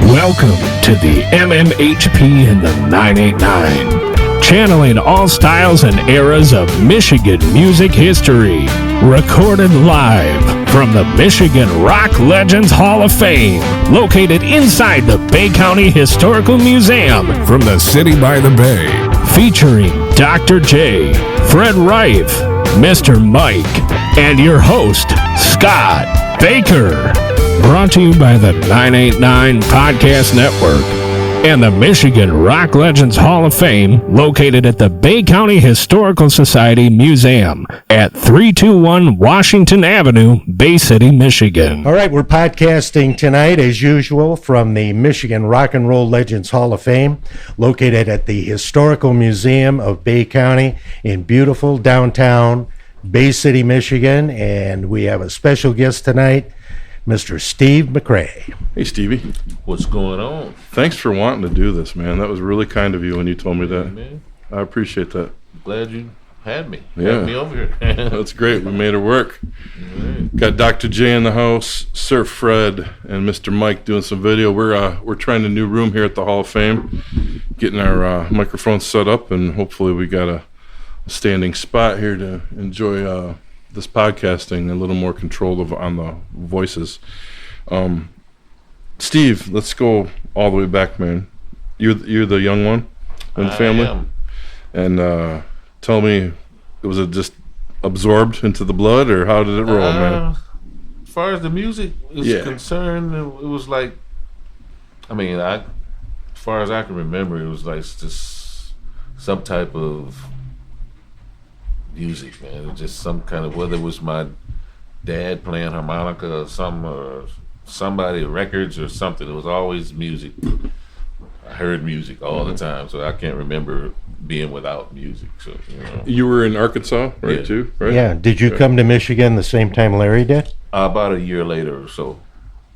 Welcome to the MMHP and the 989, channeling all styles and eras of Michigan music history. Recorded live from the Michigan Rock Legends Hall of Fame, located inside the Bay County Historical Museum from the city by the bay. Featuring Dr. J, Fred Reif, Mr. Mike, and your host, Scott Baker. Brought to you by the 989 Podcast Network and the Michigan Rock Legends Hall of Fame, located at the Bay County Historical Society Museum at 321 Washington Avenue, Bay City, Michigan. All right, we're podcasting tonight, as usual, from the Michigan Rock and Roll Legends Hall of Fame, located at the Historical Museum of Bay County in beautiful downtown Bay City, Michigan. And we have a special guest tonight, Mr. Steve McCray. Hey, Stevie. What's going on? Thanks for wanting to do this, man. That was really kind of you when you told me that. Man. I appreciate that. Glad you had me. Yeah. Had me over here. That's great. We made it work. Right. Got Dr. J in the house, Sir Fred, and Mr. Mike doing some video. We're trying a new room here at the Hall of Fame, getting our microphones set up, and hopefully we got a standing spot here to enjoy this podcasting, a little more control on the voices. Steve, let's go all the way back, man. You're the young one in the family? Am. And tell me, was it just absorbed into the blood, or how did it roll, man? As far as the music is concerned, it was like, as far as I can remember, it was like just some type of music, man. It was just some kind of, whether it was my dad playing harmonica or somebody, records or something, it was always music. I heard music all the time, so I can't remember being without music. So You were in Arkansas, right? Yeah. Too, right? Yeah, did you come to Michigan the same time Larry did? about a year later or so,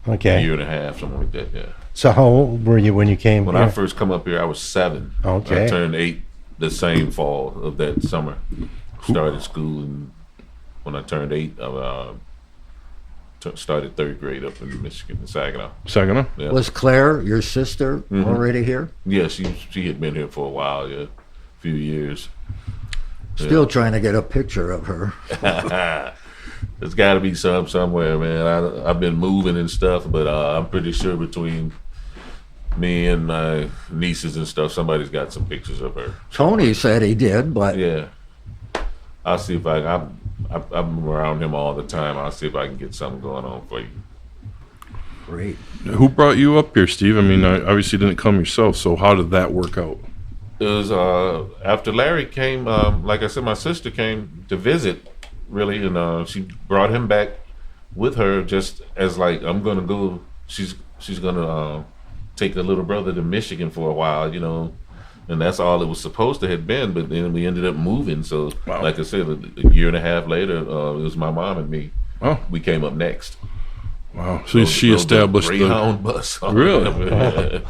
a Okay. year and a half, something like that. Yeah. So how old were you when you came When here? I first come up here, I was 7. Okay. I turned 8 the same fall of that summer. Started school, and when I turned 8, I started 3rd grade up in Michigan, in Saginaw. Saginaw? Yeah. Was Claire, your sister, already here? Yeah, she had been here for a while, a few years. Still trying to get a picture of her. There's got to be somewhere, man. I've been moving and stuff, but I'm pretty sure between me and my nieces and stuff, somebody's got some pictures of her. Tony said he did, but Yeah. I'll see if I'm around him all the time. I'll see if I can get something going on for you. great. Who brought you up here, Steve? I mean, obviously you didn't come yourself, so how did that work out? It was after Larry came, like I said, my sister came to visit, really, and she brought him back with her just as like, I'm gonna go. She's gonna take a little brother to Michigan for a while, and that's all it was supposed to have been. But then we ended up moving. So, Wow. like I said, a year and a halhalf later, it was my mom and me. Oh, We came up next. wow. So she established the... Greyhound bus. Really?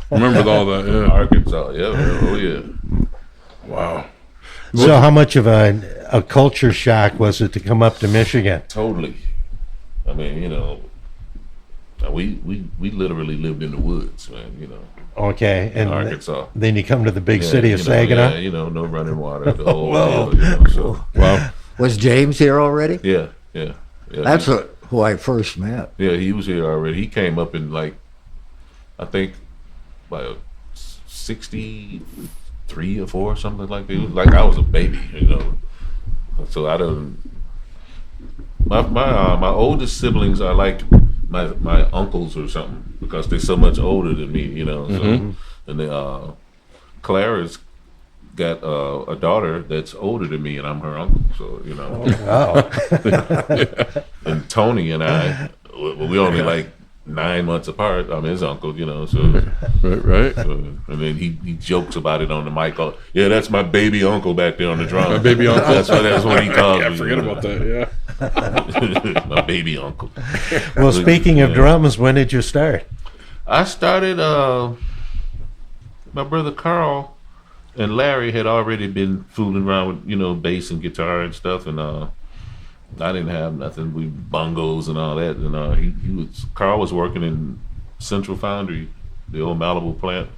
Remember all that, yeah. Arkansas, yeah. Oh, yeah. Wow. So how much of a culture shock was it to come up to Michigan? Totally. I mean, we literally lived in the woods, man, Okay, in and Arkansas. then you come to the big Yeah, city of Saginaw? Yeah, no running water, the whole Whoa. deal, so, Wow. Was James here already? yeah. That's who I first met. Yeah, he was here already. He came up in I think, 63 or 4, something like that. It was like I was a baby, So I don't. My oldest siblings are like my uncles or something because they're so much older than me, So, and then Clara's got a daughter that's older than me, and I'm her uncle. So Oh, and Tony and I, we only like 9 months apart. I'm his uncle, So, Right. and then he jokes about it on the mic. Oh, yeah, that's my baby uncle back there on the drum. My baby uncle. That's what he calls Yeah, me. forget about that, yeah. My baby uncle. well, speaking of drums, when did you start? I started. My brother Carl and Larry had already been fooling around with bass and guitar and stuff, and I didn't have nothing. We bongos and all that, and Carl was working in Central Foundry the old Malibu plant,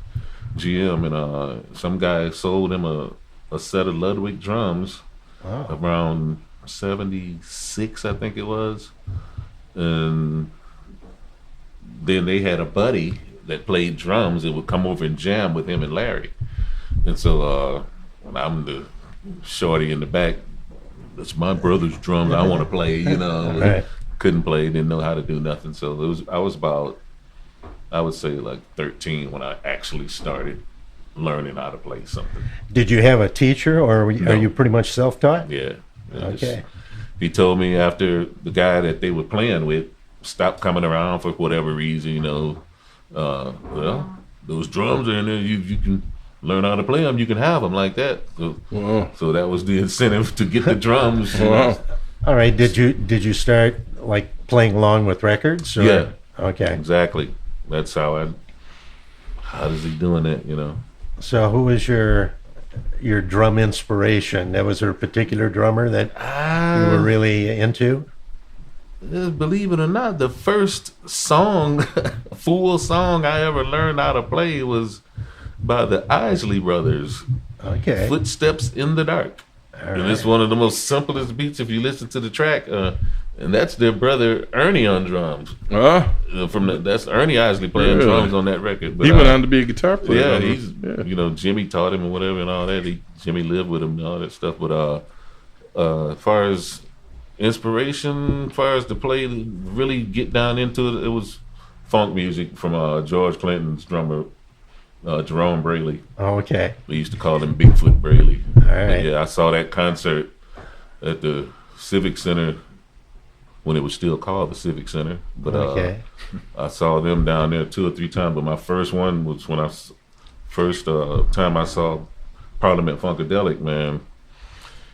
GM, and some guy sold him a set of Ludwig drums around 76, I think it was. And then they had a buddy that played drums that would come over and jam with him and Larry. And so I'm the shorty in the back. That's my brother's drums. I want to play, you know. Right. Couldn't play, didn't know how to do nothing. So I was about, I would say like 13 when I actually started learning how to play something. Did you have a teacher, or No. are you pretty much self-taught? Yeah. Okay. He told me after the guy that they were playing with stopped coming around for whatever reason, you know, well, those drums are in there. You can learn how to play them. You can have them like that. So that was the incentive to get the drums. Wow. All right. Did you start like playing along with records? Or? Yeah. Okay. Exactly. That's how does he doing that, you know? So who was your drum inspiration? Was there a particular drummer that you were really into? Believe it or not, the first song, full song I ever learned how to play was by the Isley Brothers. Okay. Footsteps in the Dark. And it's one of the most simplest beats if you listen to the track. And that's their brother Ernie on drums. That's Ernie Isley playing Really? drums on that record. But, He went on to be a guitar player. Yeah, you know, Jimmy taught him and whatever and all that. Jimmy lived with him and all that stuff. But as far as inspiration, as far as to play, really get down into it, it was funk music from George Clinton's drummer, Jerome Braley. Oh, okay. We used to call him Bigfoot Braley. All right. Yeah, I saw that concert at the Civic Center when it was still called the Civic Center. But Okay. I saw them down there 2 or 3 times. But my first one was when first time I saw Parliament Funkadelic, man.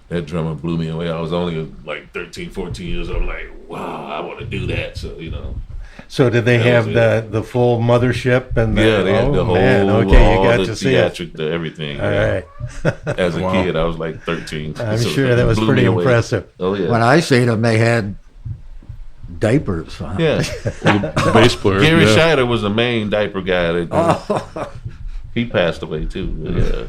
That drummer blew me away. I was only like 13, 14 years old. I'm like, wow, I want to do that. So, you know. So did they That have was the full mothership and the Yeah, they had the whole, man, okay, you all got the to see it. theatric, the everything. All yeah. right. As a Wow. kid, I was like 13. I'm So sure it that was blew pretty me away. impressive. Oh, yeah. When I seen them, they had diapers. Huh? Yeah. The bass player. Gary yeah. Scheider was the main diaper guy. He passed away too.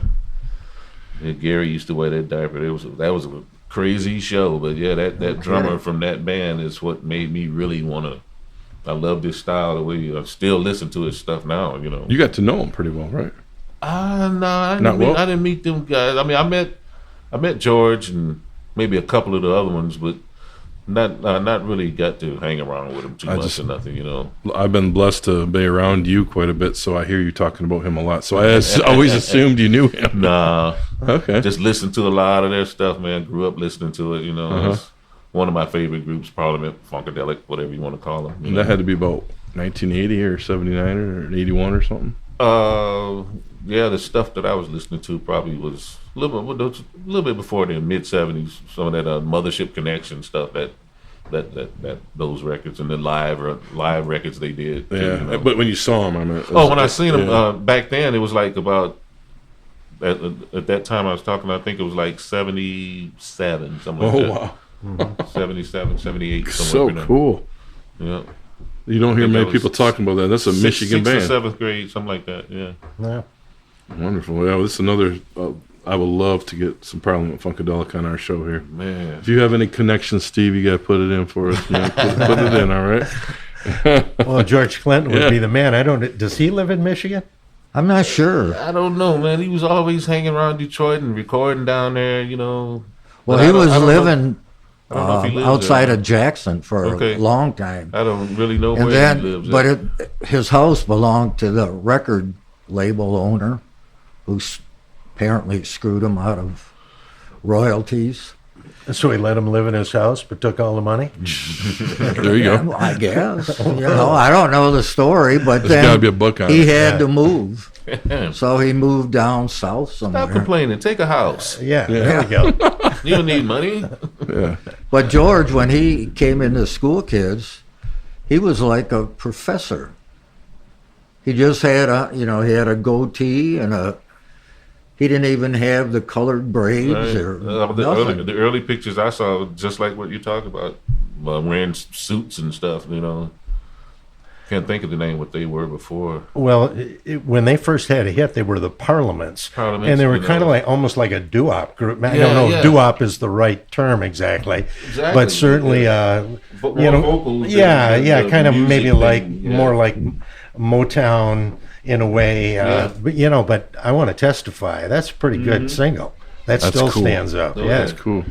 Yeah, Gary used to wear that diaper. That was a crazy show. But yeah, that drummer from that band is what made me really want to. I love this style. The way I still listen to his stuff now. You know. You got to know him pretty well, right? No, I Not well? didn't meet them guys. I mean, I met George and maybe a couple of the other ones, but not really got to hang around with him too much or nothing. You know. I've been blessed to be around you quite a bit, so I hear you talking about him a lot. So I always assumed you knew him. Nah. Okay. Just listened to a lot of their stuff, man. Grew up listening to it, you know. It's one of my favorite groups, Parliament, Funkadelic, whatever you want to call them. And that had to be about 1980 or 79 or 81 or something. Yeah, the stuff that I was listening to probably was a little bit before the mid '70s. Some of that Mothership Connection stuff, that those records and the live records they did. Yeah, you know. but when you saw him, I mean. When I seen them back then, it was like about at that time I was talking. I think it was like 77, something like that. wow. 77, 78. So somewhere in there. cool. Yeah. You don't hear think many that people was talking about that. That's a Michigan sixth band. or 7th grade, something like that. Yeah. Yeah. Wonderful. Yeah, this is another. I would love to get some Parliament Funkadelic on our show here. Man. If you have any connections, Steve, you got to put it in for us, man. Put it in, all right? Well, George Clinton would Yeah. be the man. Does he live in Michigan? I'm not sure. I don't know, man. He was always hanging around Detroit and recording down there, you know. Well, But he I don't- was I don't know- living I don't know if he lives outside there. of Jackson for Okay. a long time. I don't really know And where he then, lives. but at. his house belonged to the record label owner, who apparently screwed him out of royalties. So he let him live in his house, but took all the money? There you go. I guess. You know, I don't know the story, but There's got to be a then book on he it. had Yeah. to move. So he moved down south Stop somewhere. complaining. Take a house. Yeah, there we go. You don't need money. Yeah. But George, when he came into School Kids, he was like a professor. He just had he had a goatee and he didn't even have the colored braids Right. or The nothing. early pictures I saw, just like what you talk about, wearing suits and stuff, you know. Can't think of the name what they were before. Well, when they first had a hit, they were the Parliaments, and they were kind of like almost like a doo-wop group. I don't know if doo-wop is the right term exactly, but certainly, But more vocals yeah, than kind of music maybe like thing, yeah. more like Motown in a way. But but I want to testify. That's a pretty good single. That That's still cool. stands up. Oh, Yeah, That's cool.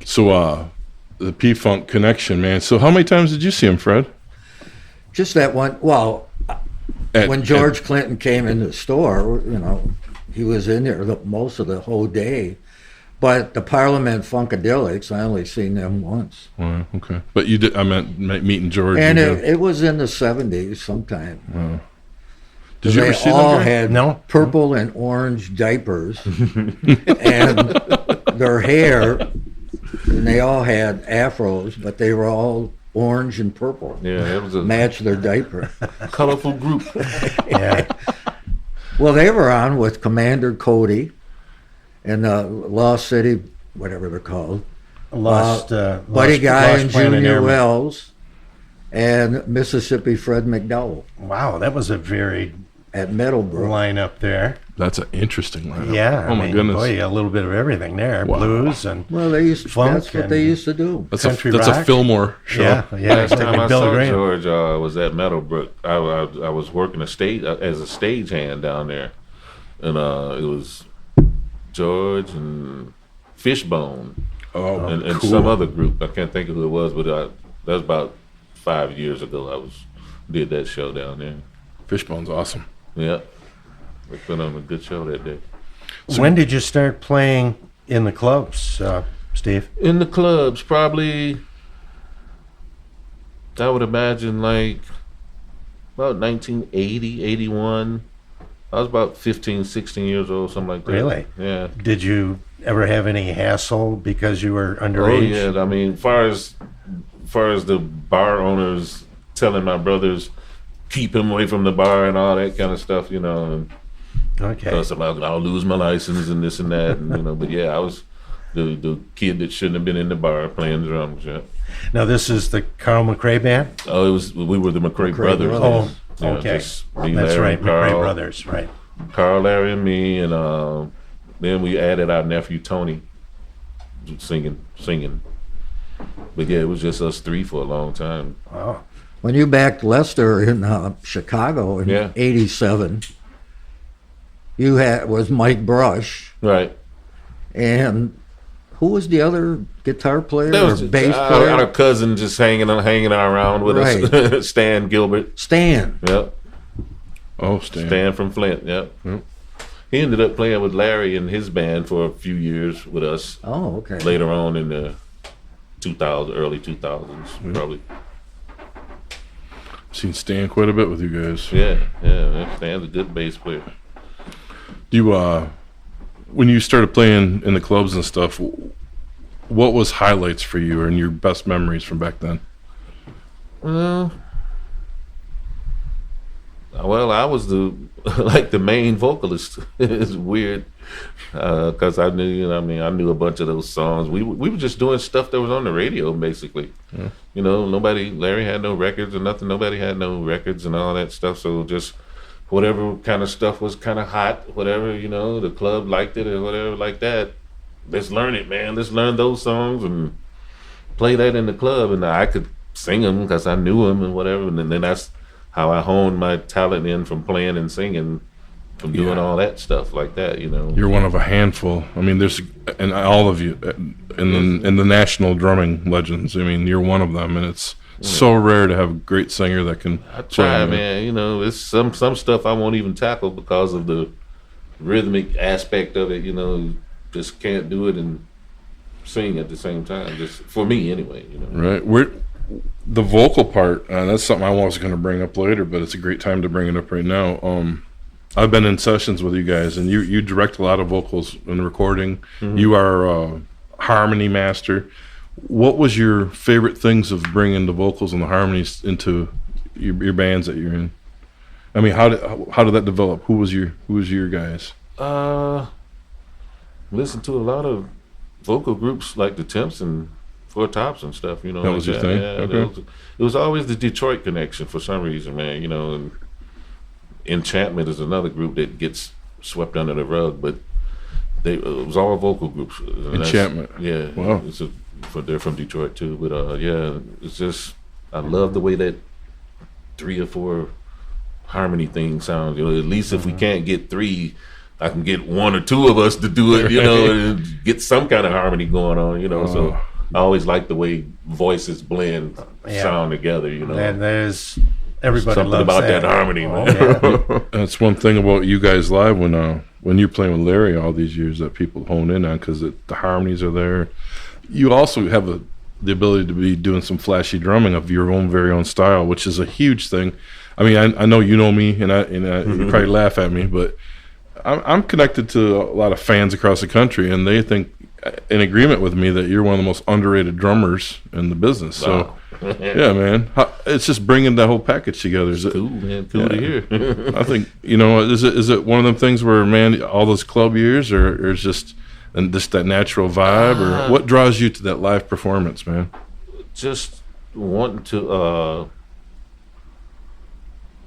So, the P-Funk connection, man. So how many times did you see him, Fred? Just that one. Well, At- when George Clinton came in the store, he was in there most of the whole day. But the Parliament Funkadelics, I only seen them once. Wow, okay. But you did. I meant meeting George. And you did. it was in the 70s sometime. Did you They ever see all them? Gary? had No. purple and orange diapers, and their hair, and they all had afros, but they were all orange and purple. Yeah, it was a Match their diaper. colorful group. yeah. Well, they were on with Commander Cody and Lost City, whatever they're called. Buddy Guy and Planet Junior Airman. Wells, and Mississippi Fred McDowell Wow, that was a very at Meadowbrook. lineup there. That's an interesting lineup. Yeah, Oh my goodness. boy, a little bit of everything there. Wow. Blues and Well, Funk that's what they and- used to do. That's Country a rock. Fillmore show. yeah, Last it's time I like Bill saw Graham. George was at Meadowbrook. I was working as a stagehand down there, and it was George and Fishbone Oh, and cool. some other group. I can't think of who it was, but that was about 5 years ago. Did that show down there. Fishbone's awesome. Yeah, we put on a good show that day. When did you start playing in the clubs, Steve? In the clubs, probably, I would imagine like about 1980, 81. I was about 15, 16 years old, something like that. Really? Yeah. Did you ever have any hassle because you were Oh, underage? yeah. I mean, far as the bar owners telling my brothers, keep him away from the bar and all that kind of stuff, and Okay. because I'll lose my license and this and that, and, but yeah, I was the kid that shouldn't have been in the bar playing drums. Yeah. Now this is the Carl McCray band. Oh, we were the McCray brothers. Brothers. Oh, Yeah, okay. just me, That's Larry, right, and McCray Carl. Brothers, right? Carl, Larry, and me, and then we added our nephew Tony, singing. But yeah, it was just us three for a long time. Wow. When you backed Lester in Chicago in Yeah. '87, was Mike Brush, Right. and who was the other guitar player That or was bass our player? cousin just hanging around with us, Stan Gilbert. Stan. Yep, Oh, Stan. Stan from Flint. Yep. Yep. He ended up playing with Larry and his band for a few years with us. Oh, okay. Later on in the early 2000s, probably. Seen Stan quite a bit with you guys. Yeah. Stan's a good bass player. Do you, when you started playing in the clubs and stuff, what was highlights for you and your best memories from back then? Well, I was the main vocalist. It's weird because I knew, I knew a bunch of those songs. We were just doing stuff that was on the radio, basically. Yeah. Larry had no records or nothing. Nobody had no records and all that stuff. So just whatever kind of stuff was kind of hot, whatever, the club liked it or whatever like that. Let's learn it, man. Let's learn those songs and play that in the club. And I could sing them because I knew them and whatever. And then that's how I honed my talent in from playing and singing, from doing all that stuff like that, You're one of a handful. I mean, there's, and all of you, in the national drumming legends. I mean, you're one of them, and it's so rare to have a great singer that can. I try, play. man. It's some stuff I won't even tackle because of the rhythmic aspect of it. Just can't do it and sing at the same time. Just for me, anyway. Right. The vocal part, that's something I was going to bring up later, but it's a great time to bring it up right now. I've been in sessions with you guys, and you direct a lot of vocals in the recording. Mm-hmm. You are a harmony master. What was your favorite things of bringing the vocals and the harmonies into your bands that you're in? I mean, how did that develop? Who was your guys? Listen to a lot of vocal groups like the Temps and Four Tops and stuff, you know. That was your thing? Yeah, Okay. it was always the Detroit connection for some reason, man. You know, and Enchantment is another group that gets swept under the rug, but it was all vocal groups. And Enchantment. Yeah. Wow. They're from Detroit too, but yeah, it's just I love the way that 3 or 4 harmony things sound. You know, at least if we can't get 3, I can get 1 or 2 of us to do it. You know, and get some kind of harmony going on. You know, so I always like the way voices blend, sound together. You know, And there's everybody something loves about that harmony, man. Yeah. That's one thing about you guys live when you're playing with Larry all these years that people hone in on because the harmonies are there. You also have the ability to be doing some flashy drumming of your own very own style, which is a huge thing. I mean, I know you know me, and you probably laugh at me, but I'm connected to a lot of fans across the country, and they think in agreement with me that you're one of the most underrated drummers in the business. So, yeah, man, it's just bringing that whole package together. Is Cool, man. Cool to hear. I think is it one of them things where, man, all those club years, or is just that natural vibe, or what draws you to that live performance, man? Just wanting to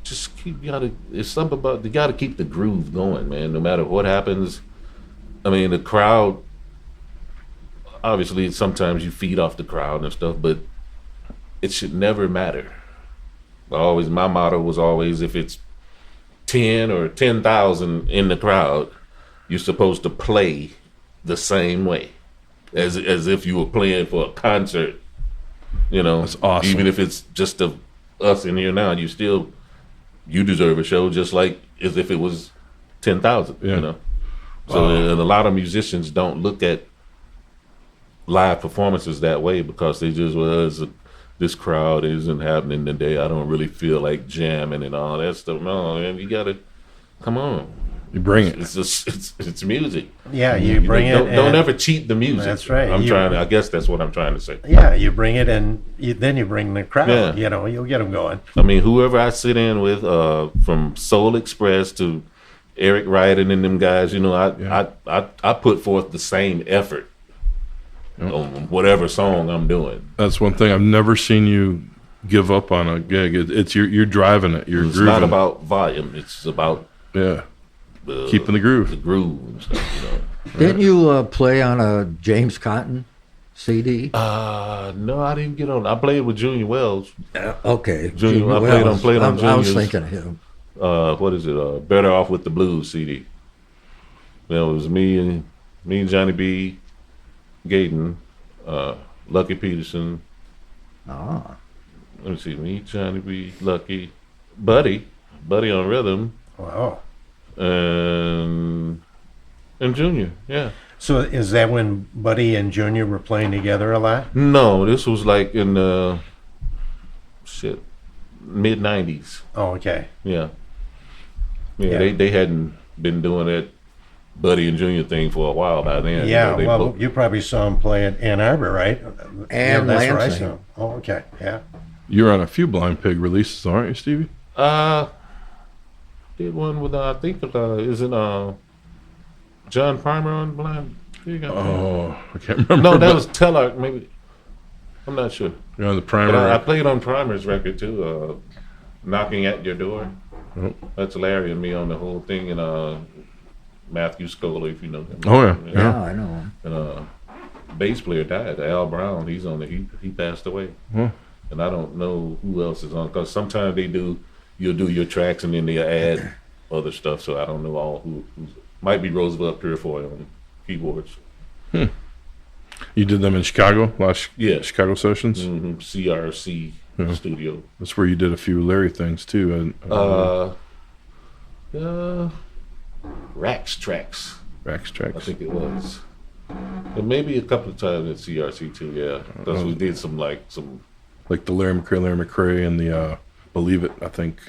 just it's something about you gotta keep the groove going, man, no matter what happens. I mean, the crowd, obviously sometimes you feed off the crowd and stuff, but it should never matter. My motto was always, if it's 10 or 10,000 in the crowd, you're supposed to play the same way as if you were playing for a concert. You know, that's awesome. Even if it's just us in here now, you deserve a show just like as if it was 10,000. Yeah. You know, so and a lot of musicians don't look at live performances that way because they just this crowd isn't happening today. I don't really feel like jamming and all that stuff. No, man, you gotta come on. You bring it. It's music. Yeah, you bring it. Don't ever cheat the music. That's right. I guess that's what I'm trying to say. Yeah, you bring it, and then you bring the crowd. Yeah. You know, you'll get them going. I mean, whoever I sit in with, from Soul Express to Eric Ryden and them guys, you know, I put forth the same effort on whatever song I'm doing. That's one thing I've never seen you give up on a gig. It's you're driving it. It's grooving. Not about volume. It's about keeping the groove. The groove and stuff, you know. Didn't you play on a James Cotton CD? No, I didn't get on. I played with Junior Wells. Okay. Junior, I played on Junior's. I was thinking of him. What is it? Better Off with the Blues CD. Well, it was me and Johnny B, Gaten, Lucky Peterson. Ah. Let me see. Me, Johnny B, Lucky, Buddy on rhythm. Wow. And Junior, yeah. So is that when Buddy and Junior were playing together a lot? No, this was like in mid '90s. Oh, okay. Yeah. They hadn't been doing that Buddy and Junior thing for a while by then. Yeah, you know, you probably saw him play at Ann Arbor, right? And that's where I Lansing. saw him. Oh, okay. Yeah. You're on a few Blind Pig releases, aren't you, Stevie? Did one with I think isn't John Primer on Blind Pig? Oh, I can't remember. No, that was Tellark. Maybe I'm not sure. You're on the Primer. But I played on Primer's record too. Knocking at Your Door. Oh. That's Larry and me on the whole thing, and Matthew Scola, if you know him. Oh yeah. Yeah, I know him. And bass player died. Al Brown. He's on the. He passed away. Hmm. And I don't know who else is on, because sometimes you'll do your tracks and then they'll add other stuff. So I don't know all who might be Roosevelt Purifoy on keyboards. You did them in Chicago, Yeah. Chicago sessions. Mm-hmm. CRC studio. That's where you did a few Larry things too. Rax tracks. Rax I tracks. think it was. And maybe a couple of times at CRC too. Yeah, because we did some Like the Larry McCray and the Believe It. I think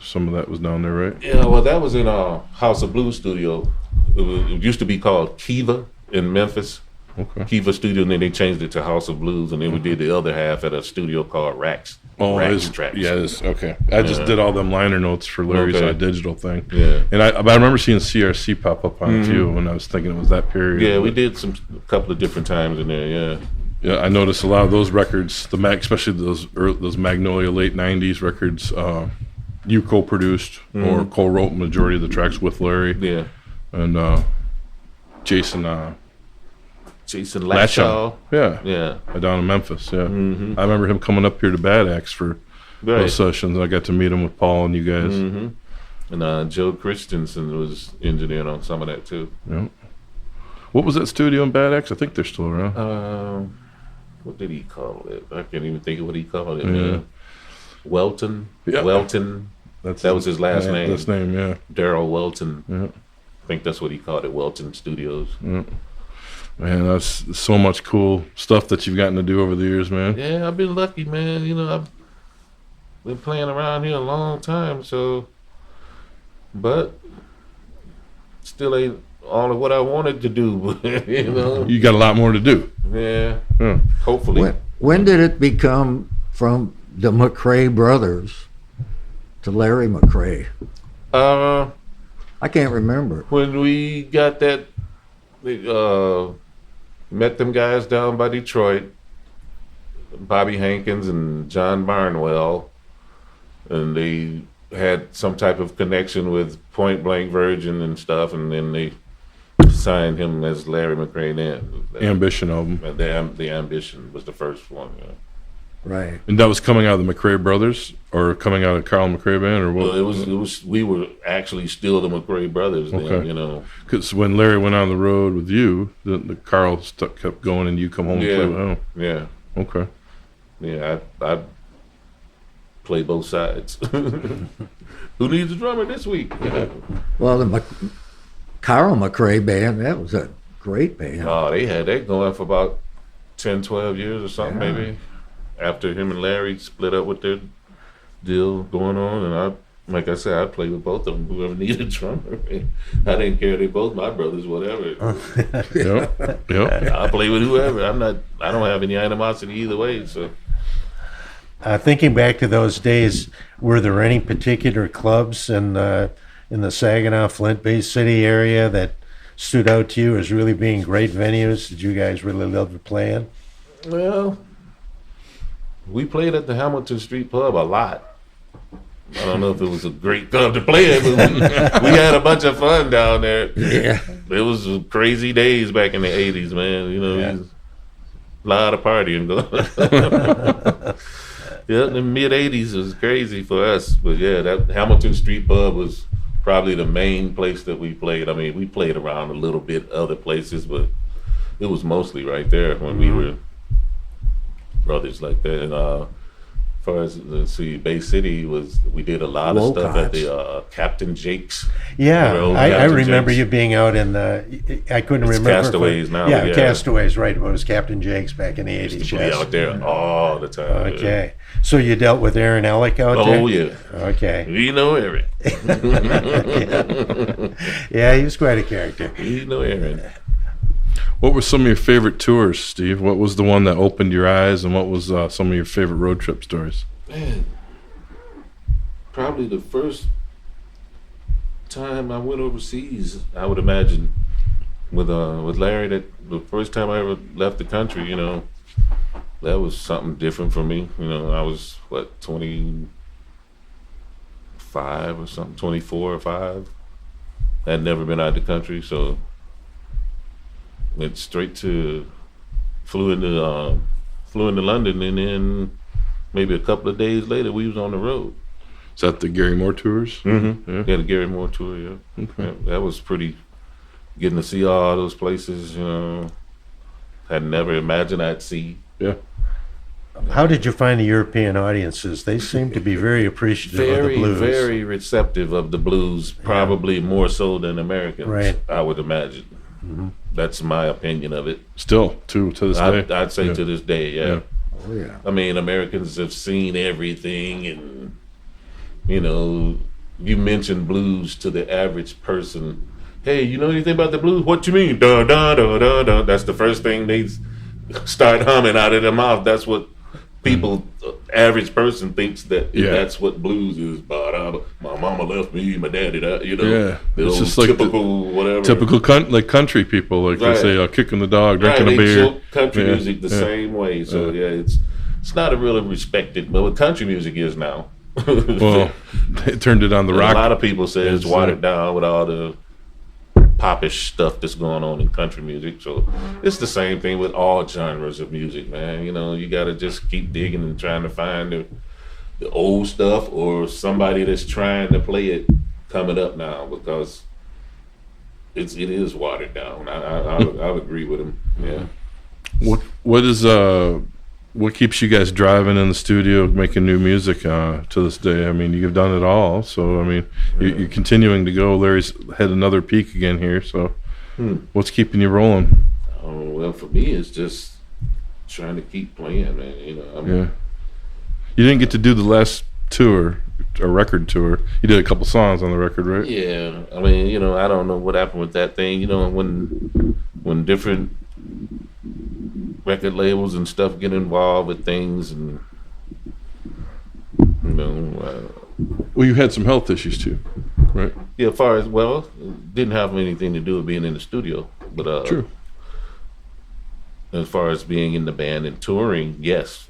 some of that was down there, right? Yeah, well, that was in House of Blues studio. It used to be called Kiva in Memphis. Okay. Kiva studio, and then they changed it to House of Blues, and then we did the other half at a studio called Rax. Rax tracks. Yeah, okay. I just did all them liner notes for Larry's digital thing. Yeah. And I remember seeing CRC pop up on a few when I was thinking it was that period. Yeah, we did a couple of different times in there. Yeah. Yeah, I noticed a lot of those records, especially those Magnolia late '90s records. You co-produced or co-wrote majority of the tracks with Larry. Yeah. And Jason Latshaw. Yeah. Down in Memphis. Yeah. I remember him coming up here to Bad Axe for those sessions. I got to meet him with Paul and you guys. And Joe Christensen was engineering on some of that too. Yeah. What was that studio in Bad Axe? I think they're still around. What did he call it? I can't even think of what he called it. Man. Welton. Yeah. Welton. That was his last name. Last name, yeah. Daryl Welton. Yeah. I think that's what he called it, Welton Studios. Yeah. Man, that's so much cool stuff that you've gotten to do over the years, man. Yeah, I've been lucky, man. You know, I've been playing around here a long time, but still ain't all of what I wanted to do. You know, you got a lot more to do. Yeah. Hopefully. When did it become from the McCray brothers to Larry McCray? I can't remember. When we got that, met them guys down by Detroit, Bobby Hankins and John Barnwell, and they had some type of connection with Point Blank Virgin and stuff, and then they signed him as Larry McCray then. Ambition album. The Ambition was the first one. Yeah. Right. And that was coming out of the McCray brothers, or coming out of Carl McCray band, or what? Well, it was. We were actually still the McCray brothers then. Okay. You know, because when Larry went on the road with you, the Carl kept going, and you come home and play with him. Yeah. Okay. Yeah, I play both sides. Who needs a drummer this week? Well, the Carl McCray band, that was a great band. Oh, they had that going for about 10, 12 years or something, maybe. After him and Larry split up with their deal going on, and like I said, I played with both of them. Whoever needed a drummer, I didn't care. They both my brothers, whatever. Yep. I play with whoever. I don't have any animosity either way. So, thinking back to those days, were there any particular clubs in the Saginaw, Flint, Bay City area that stood out to you as really being great venues? Did you guys really love to play in? Well, we played at the Hamilton Street Pub a lot. I don't know if it was a great club to play at, but we had a bunch of fun down there. Yeah. It was crazy days back in the 80s, man. You know, a lot of partying going. Yeah, the mid-'80s was crazy for us. But yeah, that Hamilton Street Pub was probably the main place that we played. I mean, we played around a little bit other places, but it was mostly right there when we were brothers like that. And as far as Bay City we did a lot of stuff at the Captain Jake's. Yeah, I remember you being out in the. I couldn't remember. Castaways now. Yeah, Castaways, right? It was Captain Jake's back in the 80s. Used to play out there all the time. Okay, so you dealt with Aaron Ellick out there? Oh yeah. Okay. We know Aaron. Yeah, he was quite a character. We know Aaron. What were some of your favorite tours, Steve? What was the one that opened your eyes, and what was some of your favorite road trip stories? Man, probably the first time I went overseas, I would imagine, with Larry. That the first time I ever left the country, you know, that was something different for me. You know, I was 25 or something, 24 or 5. I had never been out of the country, so went straight flew into London, and then maybe a couple of days later we was on the road. Is that the Gary Moore tours? Mm-hmm. Yeah. Yeah, the Gary Moore tour. Yeah. Okay. Yeah, that was pretty. Getting to see all those places, you know, had never imagined I'd see. Yeah. How did you find the European audiences? They seem to be very appreciative of the blues. Very receptive of the blues, probably more so than Americans, right. I would imagine. Mm-hmm. That's my opinion of it. Still, to this day? I'd say to this day, yeah. Oh, yeah. I mean, Americans have seen everything, and, you know, you mention blues to the average person. Hey, you know anything about the blues? What you mean? Da, da, da, da, da. That's the first thing they start humming out of their mouth. That's what people average person thinks that Yeah. that's what blues is. But my mama left me, my daddy died. You know, Yeah. the It's old just like the typical whatever. Typical like country people, like Right. they say, kicking the dog, Right, drinking a they beer. joke country Yeah. music the Yeah. same way. So it's not a really respected, but what country music is now. Well, they turned it on the And rock. a lot of people say it's is, watered down with all the popish stuff that's going on in country music. So it's the same thing with all genres of music, man. You know, you got to just keep digging and trying to find the old stuff or somebody that's trying to play it coming up now, because it is watered down. I would agree with him. Yeah. What keeps you guys driving in the studio, making new music to this day? I mean, you've done it all, so I mean, you're continuing to go. Larry's had another peak again here, so what's keeping you rolling? Well, for me, it's just trying to keep playing, man. You know, Yeah, you didn't get to do the last tour, a record tour. You did a couple songs on the record, right? Yeah, I mean, you know, I don't know what happened with that thing. You know, when different record labels and stuff get involved with things, and you know, Well, you had some health issues too, right? yeah, as far as it didn't have anything to do with being in the studio, but True. as far as being in the band and touring, yes,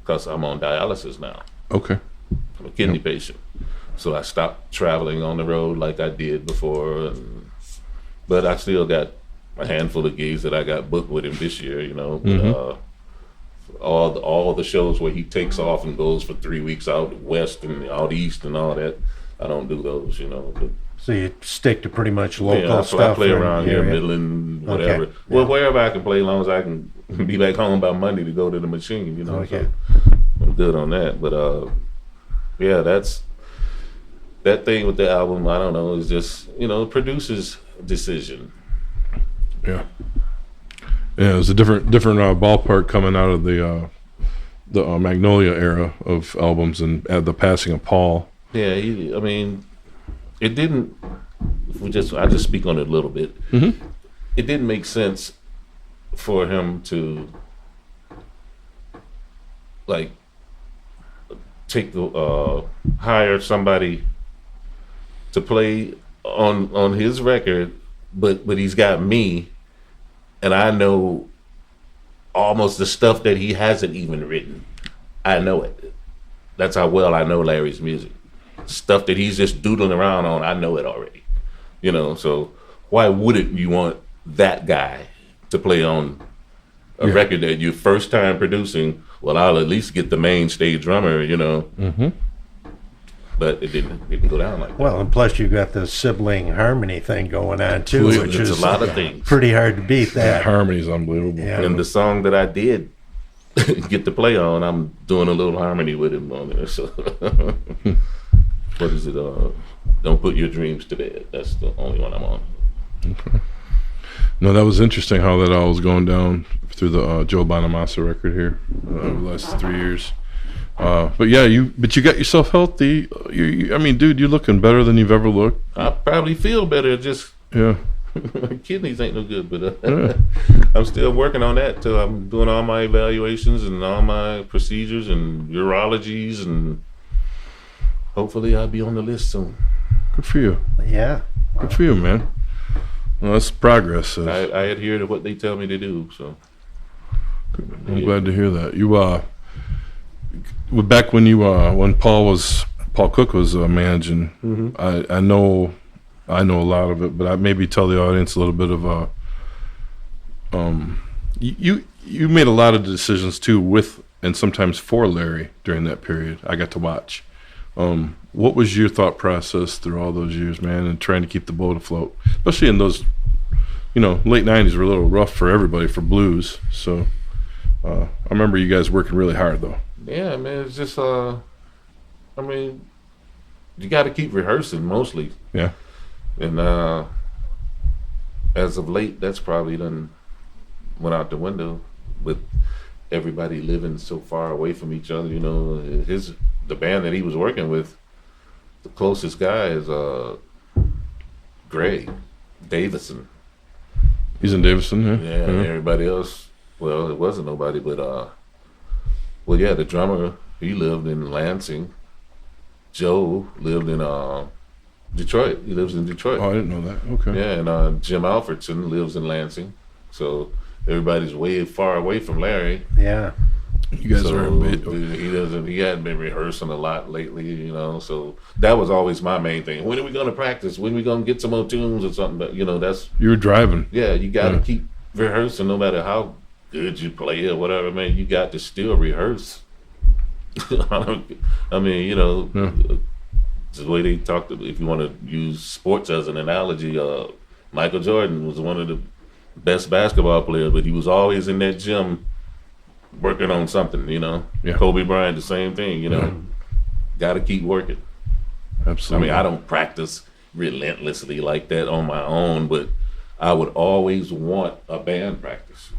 because I'm on dialysis now. Okay. I'm a kidney patient, so I stopped traveling on the road like I did before, but I still got a handful of gigs that I got booked with him this year, you know. All the shows where he takes off and goes for 3 weeks out west and out east and all that, I don't do those, you know. But, So you stick to pretty much local so stuff. I play in around the here, area. Midland, whatever. Okay. Well, wherever I can play, as long as I can be back home by Monday to go to the machine, you know. Okay. So I'm good on that. But yeah, that's that thing with the album. I don't know. Is just, you know, producer's decision. Yeah. Yeah, it was a different ballpark coming out of the Magnolia era of albums and the passing of Paul. Yeah, I mean, it didn't. I just speak on it a little bit. Mm-hmm. It didn't make sense for him to like take the hire somebody to play on his record, but he's got me, and I know almost the stuff that he hasn't even written. I know it. That's how well I know Larry's music. Stuff that he's just doodling around on, I know it already. You know, so why wouldn't you want that guy to play on a record that you're first time producing? Well, I'll at least get the main stage drummer, you know. Mm-hmm. But it didn't go down like that. Well, and plus you've got the sibling harmony thing going on too, Completely. which It's is a lot of things. pretty hard to beat That that. harmony's unbelievable. Yeah. And the song that I did get to play on, I'm doing a little harmony with him on there. So, what is it? Don't Put Your Dreams to Bed. That's the only one I'm on. No, that was interesting how that all was going down through the Joe Bonamassa record here over the last 3 years. But yeah, you got yourself healthy. I mean, dude, you're looking better than you've ever looked. I probably feel better. Just Yeah. my kidneys ain't no good, but Yeah. I'm still working on that too. I'm doing all my evaluations and all my procedures and urologies, and hopefully I'll be on the list soon. Good for you. Yeah. Good for you, man. Well, that's progress. I adhere to what they tell me to do. So I'm glad to hear that. You back when you when Paul Cook was managing. Mm-hmm. I know a lot of it, but I maybe tell the audience a little bit of you made a lot of decisions too with and sometimes for Larry during that period. I got to watch. What was your thought process through all those years, man, and trying to keep the boat afloat, especially in those, late '90s were a little rough for everybody for blues. So I remember you guys working really hard though. yeah, man, it's just I mean, you got to keep rehearsing mostly. Yeah. And as of late, that's probably done went out the window with everybody living so far away from each other. The band that he was working with, the closest guy is Greg Davison. He's in Davison, yeah. Yeah, and everybody else, well, it wasn't nobody, but the drummer he lived in Lansing. Joe lived in Detroit. He lives in Detroit. Oh, I didn't know that. Okay. Yeah, and Jim Alfredson lives in Lansing. So everybody's way far away from Larry. Yeah. You guys are in bed. He hadn't been rehearsing a lot lately, you know. So that was always my main thing. When are we going to practice? When are we going to get some more tunes or something? But you know, that's You were driving. yeah. You got to keep rehearsing, no matter how good you play or whatever. Man, you got to still rehearse. I mean, you know, the way they talked. If you want to use sports as an analogy, Michael Jordan was one of the best basketball players, but he was always in that gym working on something, you know. Yeah. Kobe Bryant, the same thing, you know. Got to keep working. Absolutely. I mean, I don't practice relentlessly like that on my own, but I would always want a band practice.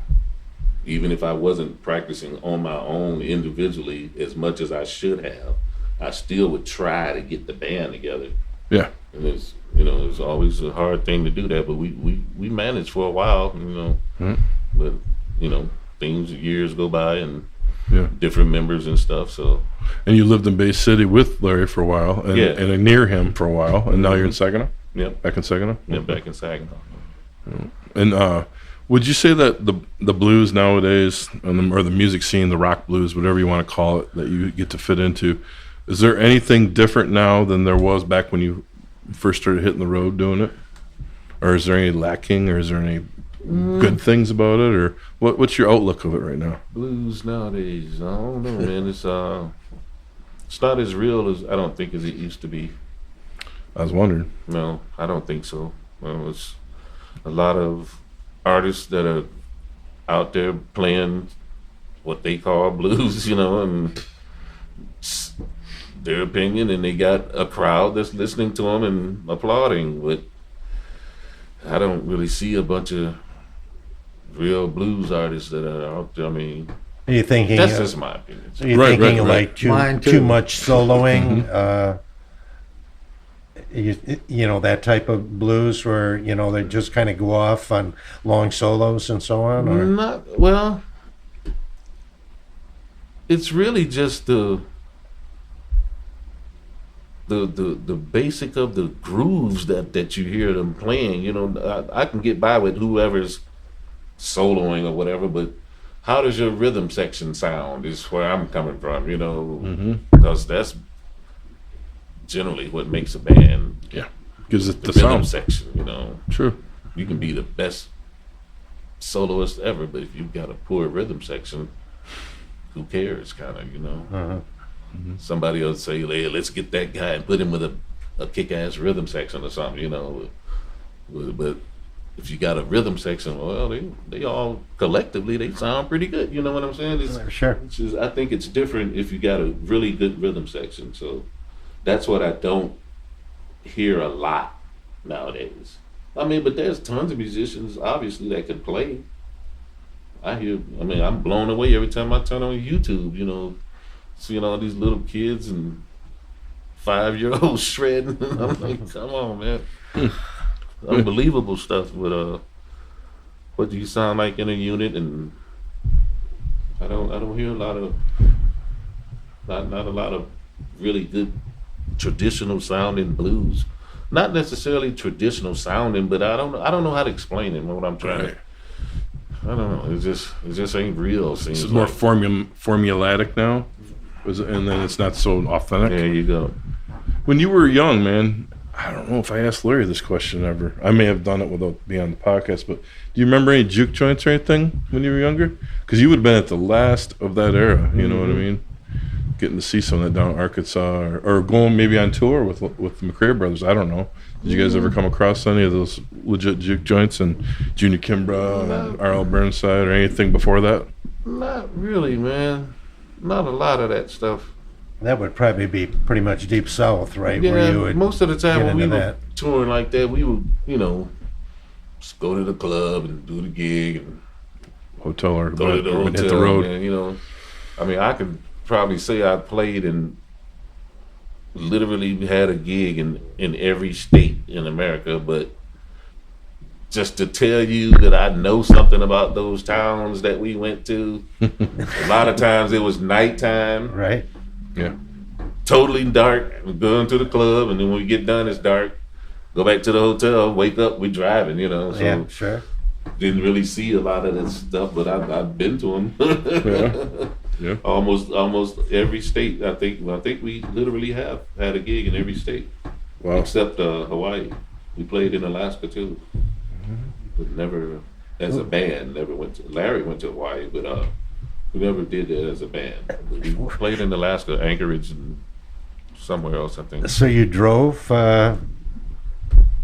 Even if I wasn't practicing on my own individually as much as I should have, I still would try to get the band together. Yeah. And it's, you know, it's always a hard thing to do that, but we managed for a while, you know. But, you know, years go by and different members and stuff. So, and you lived in Bay City with Larry for a while, and, and near him for a while, and now you're in Saginaw. Yep. Back in Saginaw. Yeah, back in Saginaw. And would you say that the blues nowadays, or the music scene, the rock blues, whatever you want to call it, that you get to fit into, is there anything different now than there was back when you first started hitting the road doing it, or is there any lacking, or is there any good things about it, or what's your outlook of it right now? Blues nowadays, I don't know, man. It's not as real as I don't think as it used to be. I was wondering. No, I don't think so. It's a lot of artists that are out there playing what they call blues, you know, and it's their opinion, and they got a crowd that's listening to them and applauding. But I don't really see a bunch of real blues artists that are out there. I mean, Are you thinking? that's just my opinion. Are you Right, thinking right, like Mine too too. much soloing? You know, that type of blues where, you know, they just kind of go off on long solos and so on? Or? Not well. It's really just the basic of the grooves that you hear them playing. You know, I can get by with whoever's soloing or whatever, but how does your rhythm section sound is where I'm coming from. You know, because that's generally what makes a band. Yeah, gives it the rhythm sound. section. You know, True. you can be the best soloist ever, but if you've got a poor rhythm section, who cares, kind of, you know. Somebody else say, hey, let's get that guy and put him with a kick-ass rhythm section or something, you know. But if you got a rhythm section, well, they all collectively, they sound pretty good, you know what I'm saying? Sure. I think it's different if you got a really good rhythm section. So that's what I don't hear a lot nowadays. I mean, but there's tons of musicians, obviously, that could play. I'm blown away every time I turn on YouTube, you know, seeing all these little kids and 5-year-olds shredding. I'm like, come on, man. Unbelievable stuff with what do you sound like in a unit, and I don't hear not a lot of really good traditional sounding blues. Not necessarily traditional sounding, but I don't know how to explain it. What I'm trying to, I don't know. It just ain't real. It's more formulatic now, and then it's not so authentic. There you go. When you were young, man, I don't know if I asked Larry this question ever. I may have done it without being on the podcast, but do you remember any juke joints or anything when you were younger? Because you would have been at the last of that era. You know what I mean? Getting to see some of that down in Arkansas, or going maybe on tour with the McCray Brothers. I don't know. Did you guys ever come across any of those legit juke joints and Junior Kimbrough and R.L. Burnside or anything before that? Not really, man. Not a lot of that stuff. That would probably be pretty much deep south, right? Yeah, where you would most of the time get when we into were that. touring like that, we would, you know, just go to the club and do the gig and Hotel or go to the hotel, hit the road. And, you know, I mean, I could probably say I played and literally had a gig in every state in America, but just to tell you that I know something about those towns that we went to, a lot of times it was nighttime. Right. Yeah. Totally dark. We're going to the club, and then when we get done, it's dark. Go back to the hotel, wake up, we're driving, you know. So Yeah, sure. didn't really see a lot of that stuff, but I've been to them. Yeah. Almost every state. I think we literally have had a gig in every state, Wow. except Hawaii. We played in Alaska too, but never as a band. Never went to. Larry went to Hawaii, but we never did that as a band. We played in Alaska, Anchorage, and somewhere else. I think. So you drove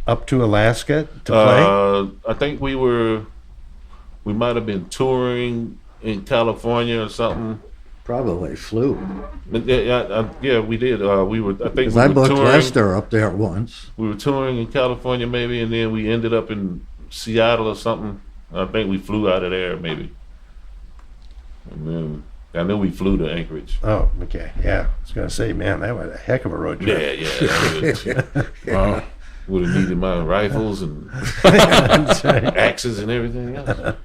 up to Alaska to play? I think we might have been touring in California or something. Probably flew. But yeah, we did. We were. I think 'Cause we I were booked touring. Lester up there once. We were touring in California maybe, and then we ended up in Seattle or something. I think we flew out of there maybe. And then I know we flew to Anchorage. Oh, okay. Yeah. I was going to say, man, that was a heck of a road trip. Yeah. Wow. Would have needed my rifles and That's right. axes and everything else.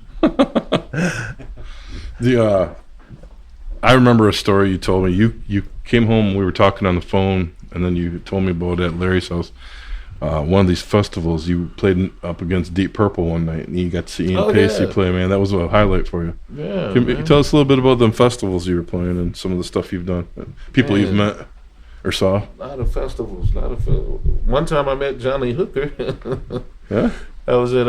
I remember a story you told me. You came home, we were talking on the phone, and then you told me about at Larry's house. One of these festivals, you played up against Deep Purple one night, and you got to see Ian Pacey play. Man, that was a highlight for you. Yeah. Can you tell us a little bit about them festivals you were playing and some of the stuff you've done, people you've met or saw? A lot of festivals. One time I met Johnny Hooker. Yeah. That was at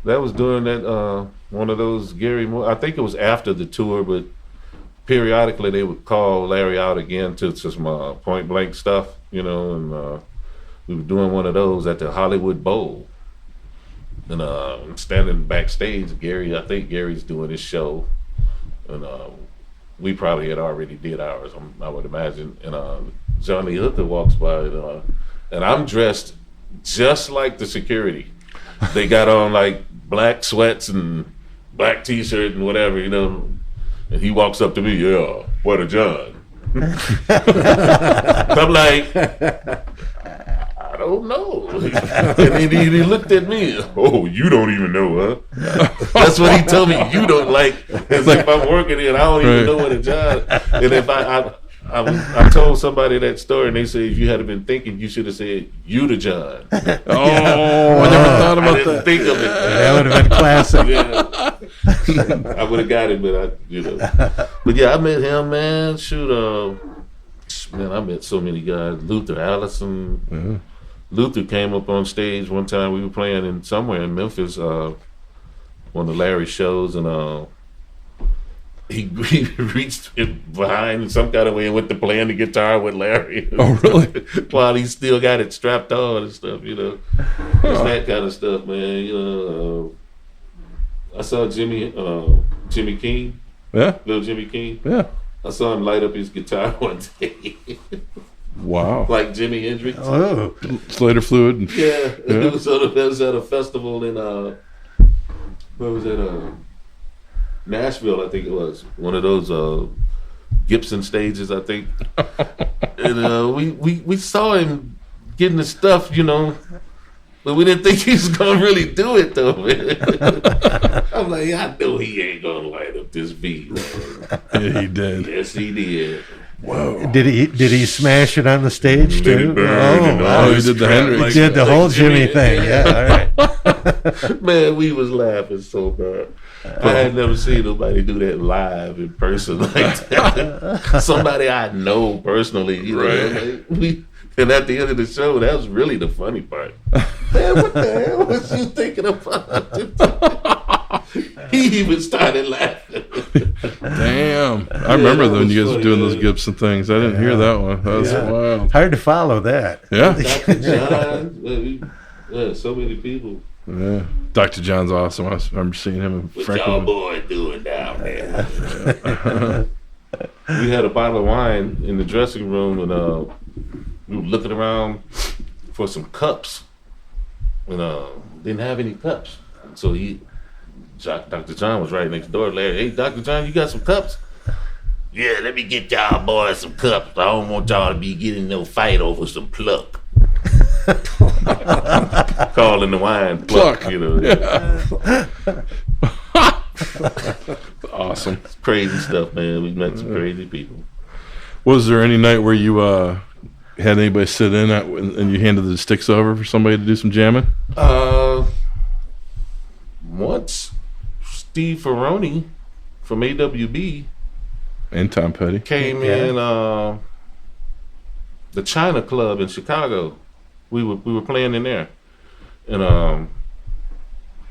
that was during that one of those Gary Moore. I think it was after the tour, but periodically they would call Larry out again to some point blank stuff, you know, and we were doing one of those at the Hollywood Bowl. And I'm standing backstage. I think Gary's doing his show, and we probably had already did ours, I would imagine. And Johnny Hooker walks by, and I'm dressed just like the security. They got on like black sweats and black t-shirt and whatever, you know. And he walks up to me, yeah, what a John. I'm like, I don't know. And he looked at me, oh, you don't even know, huh? That's what he told me, you don't like, as if I'm working here and I don't even know what a John. And if I told somebody that story and they said, if you had been thinking, you should have said, you to John. Oh, I never thought about I didn't that. think of it. That would have been classic. Yeah. I would have got it, but But yeah, I met him, man. Shoot, man, I met so many guys. Luther Allison. Yeah. Luther came up on stage one time. We were playing in somewhere in Memphis, one of Larry's shows, and he reached behind in some kind of way and went to playing the guitar with Larry. Oh, really? While he still got it strapped on and stuff, you know. It's that kind of stuff, man. You know, I saw Jimmy King, little Jimmy King. Yeah. I saw him light up his guitar one day, Wow. like Jimi Hendrix. Oh, Slater fluid. And, Yeah, it was at a festival in where was it? Nashville, I think it was. One of those Gibson stages, I think. And we saw him getting the stuff, you know, but we didn't think he was gonna really do it though, man. I'm like, I know he ain't gonna light up this beat. yeah, he did. Yes, he did. Whoa. did he smash it on the stage too? Oh, he did the Hendrix. He did the whole Jimmy thing. Yeah, all right. Man, we was laughing so bad. I had never seen nobody do that live in person like that. Somebody I know personally, you know. Right. And at the end of the show, that was really the funny part. Man, what the hell was you thinking about? He even started laughing. Damn. I remember that when you was guys were funny, doing those man. Gibson things. I didn't hear that one. That was wild. Hard to follow that. Yeah. Dr. John, so many people. Yeah. Dr. John's awesome. I remember seeing him in What y'all Franklin. boy doing down there? We had a bottle of wine in the dressing room, and we were looking around for some cups, and didn't have any cups. So Dr. John was right next door. Larry, hey, Dr. John, you got some cups? Yeah, let me get y'all boys some cups. I don't want y'all to be getting no fight over some pluck. Calling the wine pluck, you know. Awesome. Crazy stuff, man. We met some crazy people. Was there any night where you had anybody sit in and you handed the sticks over for somebody to do some jamming? Once Steve Ferroni from AWB And Tom Petty came in the China Club in Chicago. We were playing in there, and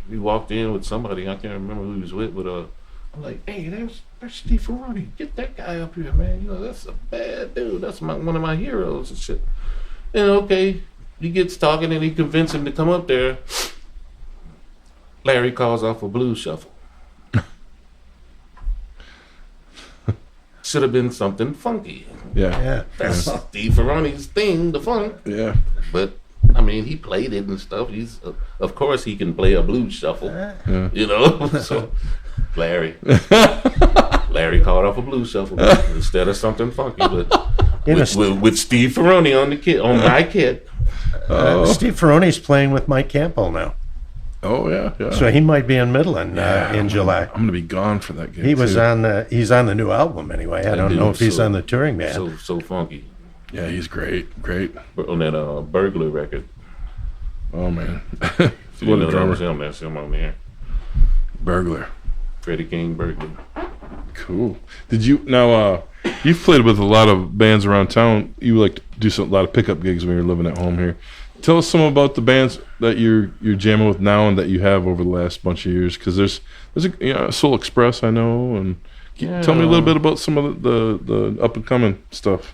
we walked in with somebody. I can't remember who he was with, but I'm like, "Hey, there's Steve Ferroni. Get that guy up here, man. You know, that's a bad dude. That's one of my heroes and shit." And okay, he gets talking and he convinced him to come up there. Larry calls off a blues shuffle. Should have been something funky. Yeah. That's Steve Ferroni's thing, the funk. Yeah. But I mean, he played it and stuff. He's of course he can play a blues shuffle. Yeah. You know. So Larry called off a blues shuffle instead of something funky, but with Steve Ferroni on the kit, on my kit. Steve Ferroni's playing with Mike Campbell now. Oh yeah. So he might be in Midland in July. I'm gonna be gone for that gig. He was he's on the new album anyway. I don't know if he's on the touring band. So funky. Yeah, he's great. On that Burglar record. Oh man. What a drummer. That's him on there. Burglar. Freddie King Burglar. Cool. Did you you've played with a lot of bands around town. You like to do a lot of pickup gigs when you're living at home here. Tell us some about the bands that you're jamming with now and that you have over the last bunch of years. Because there's Soul Express, I know, and tell me a little bit about some of the up and coming stuff.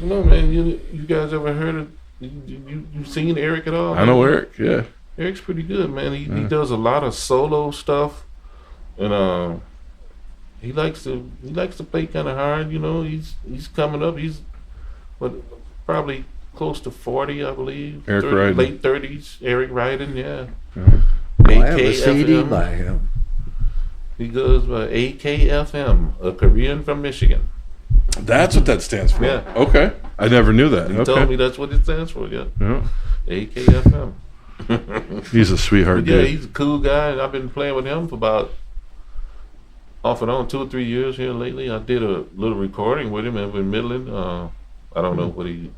No man, you guys ever heard of you seen Eric at all? I know Eric. Yeah, Eric's pretty good, man. He does a lot of solo stuff, and he likes to play kind of hard. You know, he's coming up. He's probably close to 40, I believe. Eric Ryden. Late 30s. Eric Ryden, yeah. I have a CD by him. He goes by AKFM, a Korean from Michigan. That's what that stands for. Yeah. Okay. I never knew that. He told me that's what it stands for, yeah. AKFM. He's a sweetheart Yeah, dude. he's a cool guy, and I've been playing with him for about off and on 2 or 3 years here lately. I did a little recording with him in Midland. I don't know what he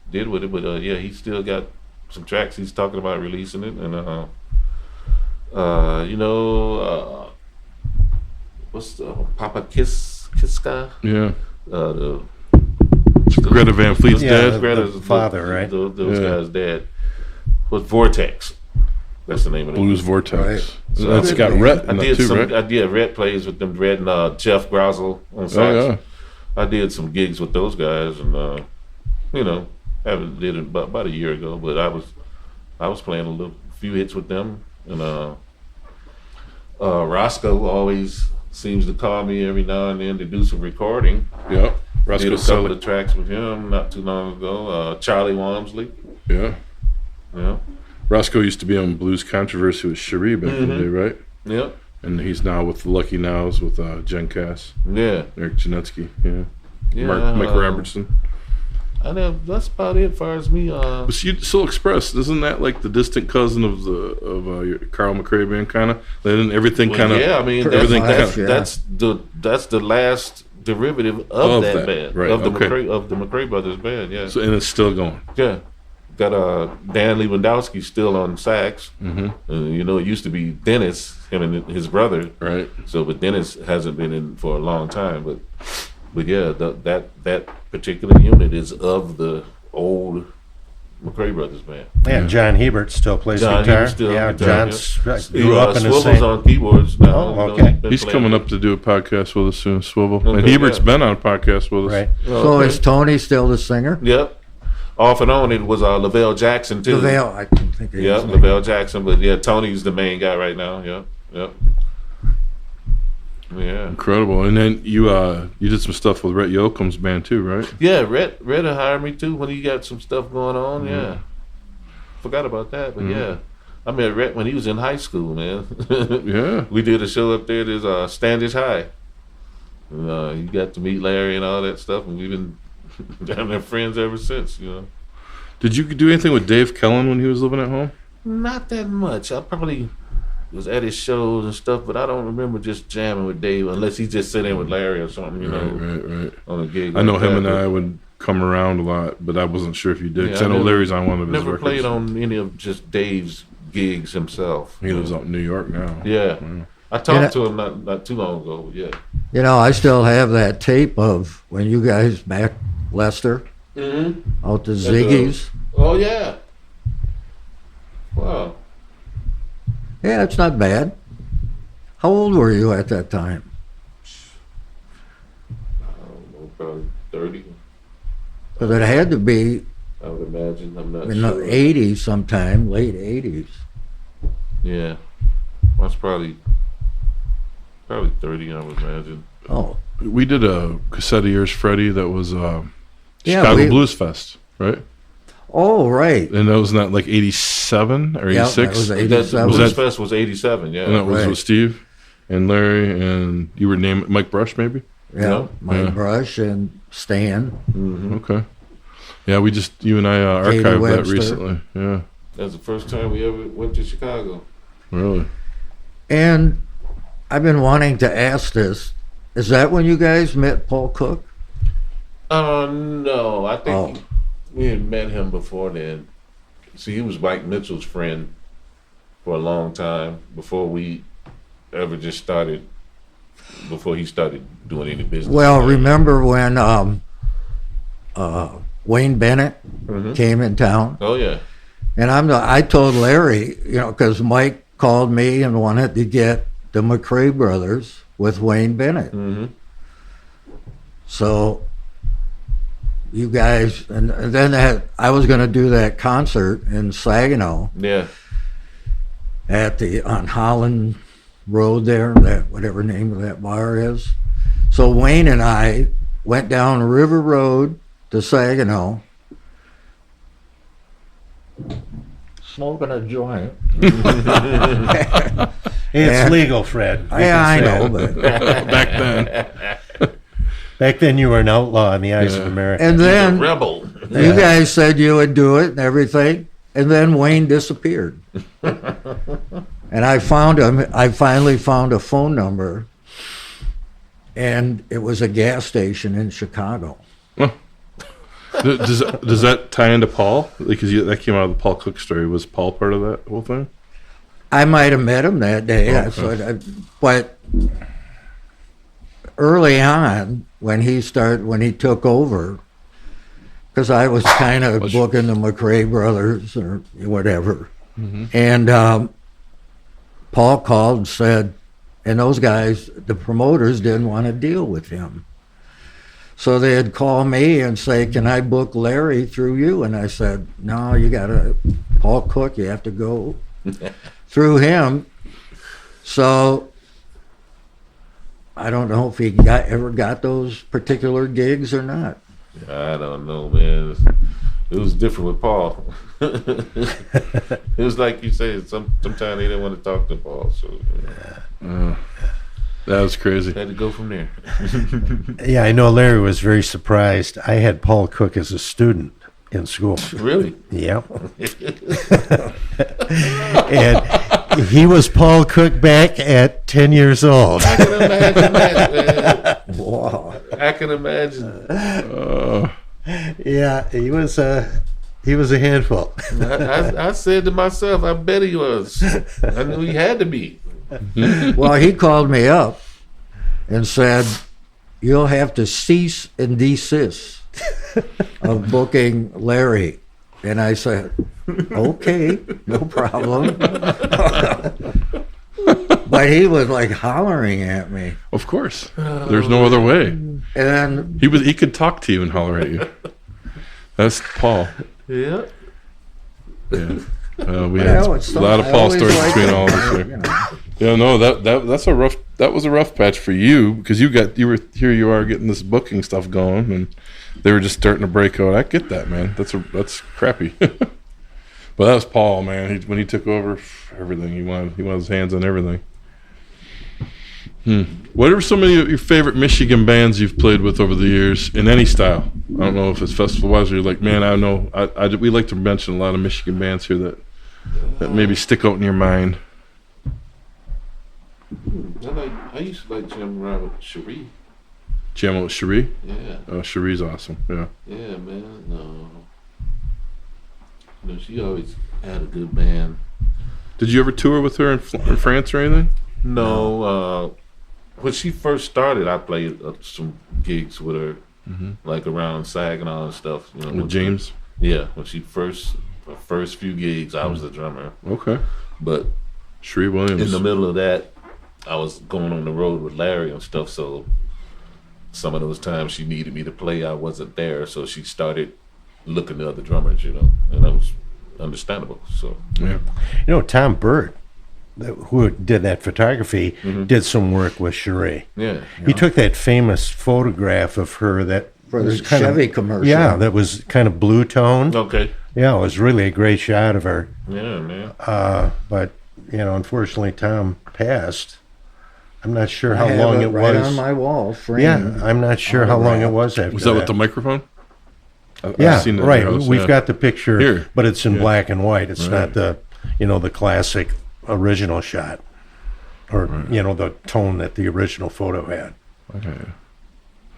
did with it, but yeah, he still got some tracks. He's talking about releasing it, and what's the Papa Kiska? Yeah. The Greta Van Fleet's dad. The father, right? Those guys' dad was Vortex. That's the name of it. Blues Vortex. Right. So that's got Rhett in that too, right? Rhett plays with them. Rhett and Jeff Grousel on sax. Oh, yeah. I did some gigs with those guys, and did it about a year ago. But I was playing a few hits with them, and Roscoe always seems to call me every now and then to do some recording. Yeah. Did a couple of tracks with him not too long ago. Charlie Walmsley. Yeah. Yeah. Roscoe used to be on Blues Controversy with Cherie back in the day, right? Yeah. And he's now with the Lucky Nows with Jen Cass. Yeah. Eric Janetsky. Yeah. Yeah. Mike Robertson. I know that's about it as far as me. But Soul Express, isn't that like the distant cousin of your Carl McCray band, kind of? Then everything kind of. Yeah, I mean that's the last derivative of that band, right? Of the McCray Brothers band. Yeah. So and it's still going. Yeah. Got Dan Lewandowski still on sax. Mm-hmm. It used to be Dennis, him and his brother. Right. So, but Dennis hasn't been in for a long time. But yeah, that particular unit is of the old McCray Brothers band. Yeah, John Hebert still plays guitar. John grew up in the Swivel's same. on keyboards now. Oh, okay. He's coming up to do a podcast with us soon, Swivel. Okay, and Hebert's been on a podcast with us. Right. So is Tony still the singer? Yep. Off and on, it was Lavelle Jackson too. Lavelle, I can think of his name. Lavelle Jackson, but yeah, Tony's the main guy right now. Yep. Yeah. Incredible. And then you did some stuff with Rhett Yoakum's band too, right? Yeah, Rhett hired me too when he got some stuff going on. Yeah. Forgot about that, but yeah. I met Rhett when he was in high school, man. Yeah. We did a show up there. There's Standish High. And, you got to meet Larry and all that stuff, and we've been damn near friends ever since. Did you do anything with Dave Kellen when he was living at home? Not that much. I probably was at his shows and stuff, but I don't remember just jamming with Dave unless he just sit in with Larry or something, you know, Right. on a gig. I know like him that, and but I would come around a lot, but I wasn't sure if you did. 'Cause Yeah, I know Larry's on one of his never records. played on any of just Dave's gigs himself. He lives out in New York now. Yeah. I talked to him not too long ago. Yeah. You know, I still have that tape of when you guys back Lester out to Ziggy's. Oh yeah. Wow. Yeah, it's not bad. How old were you at that time? I don't know, probably 30. Because it had to be I would imagine. I'm not in sure. the 80s sometime, late 80s. Yeah. That's probably 30, I would imagine. Oh, We did a cassette of yours, Freddie, that was Yeah, Chicago Blues Fest, right? oh, right. And that was not like 87 or Yeah, 86? that was That 87. Was Blues that- Fest was 87, yeah. And that was Right. with Steve and Larry, and you were named Mike Brush, maybe? Yeah, Mike Yeah. Brush and Stan. Okay. Yeah, you and I Katie archived that Webster. recently. Yeah, That's the first time we ever went to Chicago. really. And I've been wanting to ask this. Is that when you guys met Paul Cook? No, I think Oh. we had met him before then. See, he was Mike Mitchell's friend for a long time before we ever just started, before he started doing any business. Well, remember when Wayne Bennett came in town? Oh, yeah. And I told Larry, you know, because Mike called me and wanted to get the McCray Brothers with Wayne Bennett. Mm-hmm. So you guys, and then I was going to do that concert in Saginaw Yeah. on Holland Road there, that whatever name of that bar is. So Wayne and I went down River Road to Saginaw, smoking a joint. It's Yeah. legal, Fred. We Yeah, I can say know, it. but Back then. Back then, you were an outlaw in the eyes of Yeah. America. and He's a then rebel. you guys said you would do it and everything, and then Wayne disappeared. And I found him. I finally found a phone number, and it was a gas station in Chicago. Does that tie into Paul? Because that came out of the Paul Cook story. Was Paul part of that whole thing? I might have met him that day, but early on when he took over, because I was kind of booking the McCray Brothers or whatever, and Paul called and said, and those guys, the promoters, didn't want to deal with him. So they'd call me and say, can I book Larry through you? And I said, no, you got to, Paul Cook, you have to go through him. So I don't know if he ever got those particular gigs or not. I don't know, man. It was different with Paul. It was like you said, sometimes they didn't want to talk to Paul, so That was crazy. had to go from there. Yeah, I know Larry was very surprised. I had Paul Cook as a student in school. Really? Yeah. And he was Paul Cook back at 10 years old. I can imagine that, man. Wow. I can imagine. Yeah, he was a handful. I said to myself, I bet he was. I knew he had to be. Well, he called me up and said, you'll have to cease and desist of booking Larry. And I said, okay, no problem. But he was like hollering at me. Of course. There's no other way. And then, He could talk to you and holler at you. That's Paul. Yeah. Yeah. We had well, a it's lot of I Paul always stories liked between it, all of us you here. know. Yeah, no, that was a rough patch for you because you were here, you are getting this booking stuff going, and they were just starting to break out. I get that, man. That's crappy. But that was Paul, man. When he took over everything, he wanted his hands on everything. What are some of your favorite Michigan bands you've played with over the years in any style? I don't know if it's festival wise or you're like, man, I know we like to mention a lot of Michigan bands here that maybe stick out in your mind. I used to like jamming around with Cherie. Jamming with Cherie? Yeah. Oh, Cherie's awesome. Yeah. Yeah, man. No. You know, she always had a good band. Did you ever tour with her in France or anything? No. When she first started, I played some gigs with her, like around Saginaw and stuff. You know, With James? Yeah. When her first few gigs, I was the drummer. Okay. But Cherie Williams. in the middle of that, I was going on the road with Larry and stuff, so some of those times she needed me to play, I wasn't there, so she started looking to other drummers, you know, and that was understandable. So Yeah. You know, Tom Burt, who did that photography, did some work with Cherie. yeah, He took that famous photograph of her that For the was kind of- Chevy commercial. Yeah, that was kind of blue toned. okay, Yeah, it was really a great shot of her. yeah, man. But, you know, unfortunately, Tom passed. I'm not sure I how have long it it right was. on my wall, framed. Yeah, I'm not sure how long it was after Was that with the microphone? I've Yeah, seen that in right. your house, We've yeah. got the picture, Here. but it's in Yeah. black and white. It's Right. not the, you know, the classic original shot, or you know, the tone that the original photo had. Okay.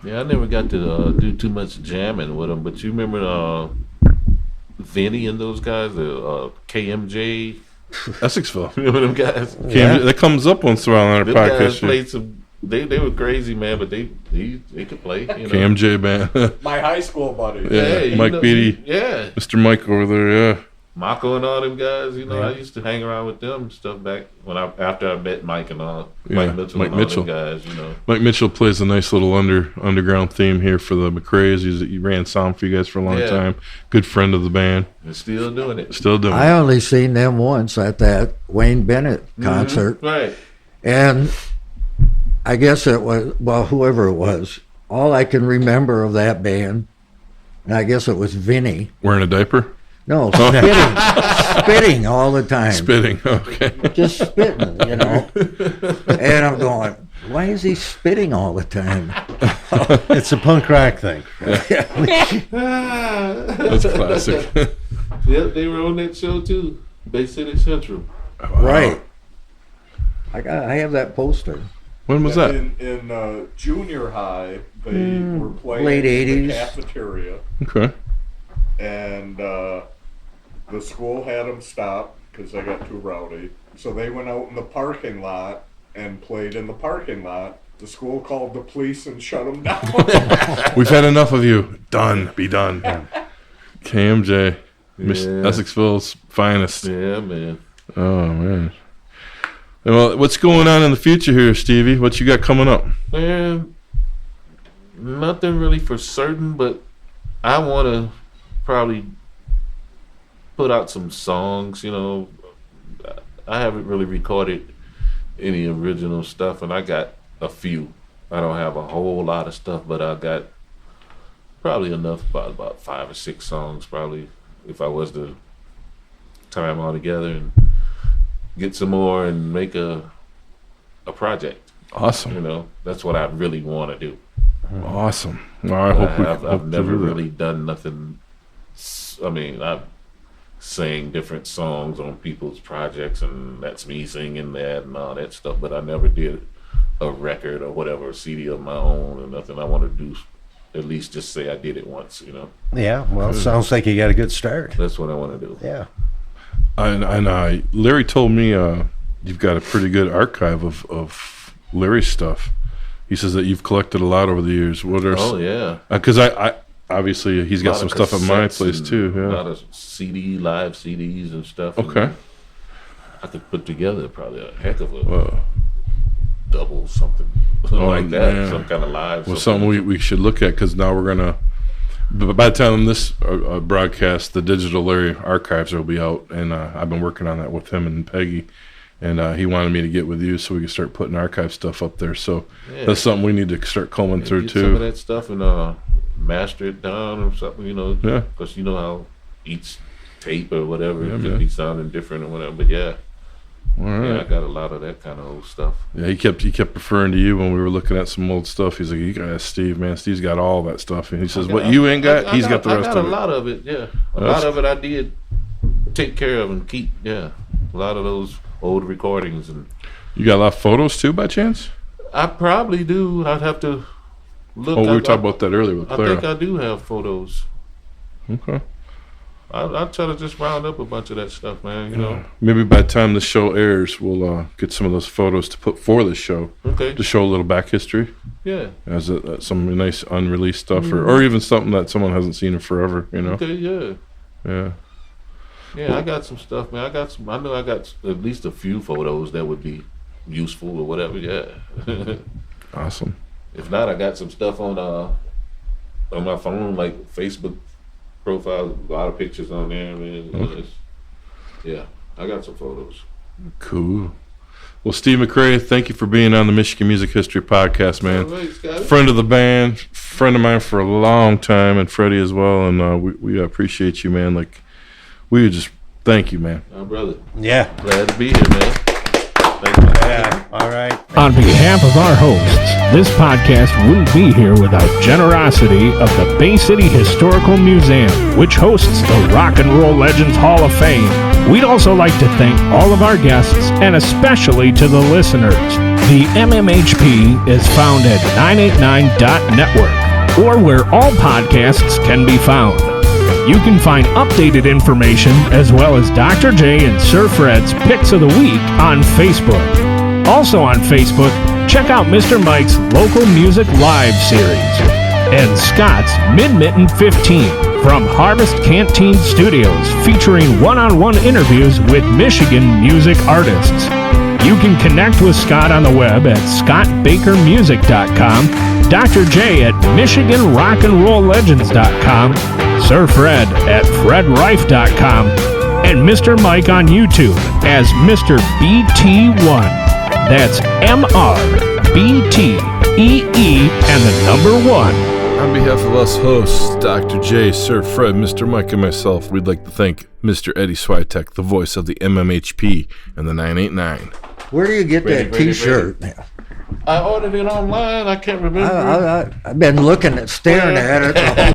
Yeah, I never got to do too much jamming with them, but you remember Vinny and those guys, the KMJ, Essexville. remember them guys? Yeah. That comes up once in a while on our Them guys podcast. Yeah. played some. They were crazy, man, but they could play. You know? KMJ band. My high school buddy. Yeah, you Mike know, Beatty. Yeah, Mr. Mike over there, yeah. Mako and all them guys, you know, I used to hang around with them and stuff back after I met Mike and all, Yeah, Mike Mitchell Mike and all Mitchell. them guys, you know. Mike Mitchell plays a nice little underground theme here for the McCrays. He ran sound for you guys for a long Yeah. time. Good friend of the band. And still doing it. Still doing I it. only seen them once at that Wayne Bennett concert. Right. And I guess it was, well, whoever it was, all I can remember of that band, and I guess it was Vinny. Wearing a diaper? No, spitting all the time. Spitting. Okay. Just spitting, you know. And I'm going, why is he spitting all the time? It's a punk rock thing. That's classic. Yep, they were on that show too. Bay City Central. Right. I have that poster. When was that? In junior high, they were playing late in the 80s. cafeteria, Okay. and the school had them stop because they got too rowdy. So they went out in the parking lot and played in the parking lot. The school called the police and shut them down. We've had enough of you. Done. Be done. KMJ. Yeah. Essexville's finest. Yeah, man. Oh, man. Well, what's going on in the future here, Stevie? What you got coming up? Man, nothing really for certain, but I want to probably put out some songs, you know. I haven't really recorded any original stuff, and I got a few. I don't have a whole lot of stuff, but I got probably enough, about 5 or 6 songs, probably, if I was to tie them all together and get some more and make a project. Awesome. You know, that's what I really want to do. Awesome. Well, I hope we I've hope to never do that. really done nothing. I mean, I've sang different songs on people's projects, and that's me singing that and all that stuff, but I never did a record or whatever, a CD of my own or nothing. I want to do, at least just say I did it once, you know. Yeah, well, sounds like you got a good start. That's what I want to do. Yeah. And Larry told me you've got a pretty good archive of Larry's stuff. He says that you've collected a lot over the years. What are? Oh, yeah. Because I obviously he's got A some lot of stuff at my cassettes place and too. A Yeah. lot of live CDs and stuff. Okay. And I could put together probably a heck of a Well, double something like that. man. Some kind of live. something we should look at, because now we're gonna. By the time this broadcast, the digital Larry archives will be out, and I've been working on that with him and Peggy, and he wanted me to get with you so we can start putting archive stuff up there. So Yeah. that's something we need to start combing through get some of too. that stuff and master it down or something, you know. Yeah. Because you know how each tape or whatever Yeah, it could man. be sounding different or whatever. But yeah, All yeah, I right. got a lot of that kind of old stuff. Yeah, he kept referring to you when we were looking at some old stuff. He's like, "You got Steve, man. Steve's got all that stuff." And he says, "What you ain't got, he's got the rest I got of a it." lot of it. Yeah, a That's- lot of it I did take care of and keep. Yeah, a lot of those old recordings and You got a lot of photos too, by chance? I probably do. I'd have to look. Oh, we were talking about that earlier with I Clara. think I do have photos. Okay. I'll try to just round up a bunch of that stuff, man. You know. Maybe by the time the show airs, we'll get some of those photos to put for the show. Okay. To show a little back history. Yeah. As some nice unreleased stuff, or even something that someone hasn't seen in forever, you know? Okay, yeah. Yeah. Yeah, I got some stuff, man. I know I got at least a few photos that would be useful or whatever, yeah. Awesome. If not, I got some stuff on my phone, like Facebook profile, a lot of pictures on there, man. Okay. Yeah, I got some photos. Cool. Well, Steve McCray, thank you for being on the Michigan Music History Podcast, man. All right, Scotty. Friend of the band, friend of mine for a long time, and Freddie as well, and we appreciate you, man. Like, we just thank you, man. My brother. Yeah. Glad to be here, man. Thank you. Yeah. All right. On behalf of our hosts, this podcast wouldn't be here without generosity of the Bay City Historical Museum, which hosts the Rock and Roll Legends Hall of Fame. We'd also like to thank all of our guests, and especially to the listeners. The MMHP is found at 989.network, or where all podcasts can be found. You can find updated information as well as Dr. J and Sir Fred's Picks of the Week on Facebook. Also on Facebook, check out Mr. Mike's Local Music Live series and Scott's Mid-Mitten 15 from Harvest Canteen Studios, featuring one-on-one interviews with Michigan music artists. You can connect with Scott on the web at scottbakermusic.com, Dr. J at michiganrockandrolllegends.com, Sir Fred at fredrife.com, and Mr. Mike on YouTube as Mr. BT1. That's MRBTEE and the number 1. On behalf of us hosts, Dr. J, Sir Fred, Mr. Mike, and myself, we'd like to thank Mr. Eddie Switek, the voice of the MMHP and the 989. Where do you get that T-shirt? I ordered it online. I can't remember. I've been staring at it.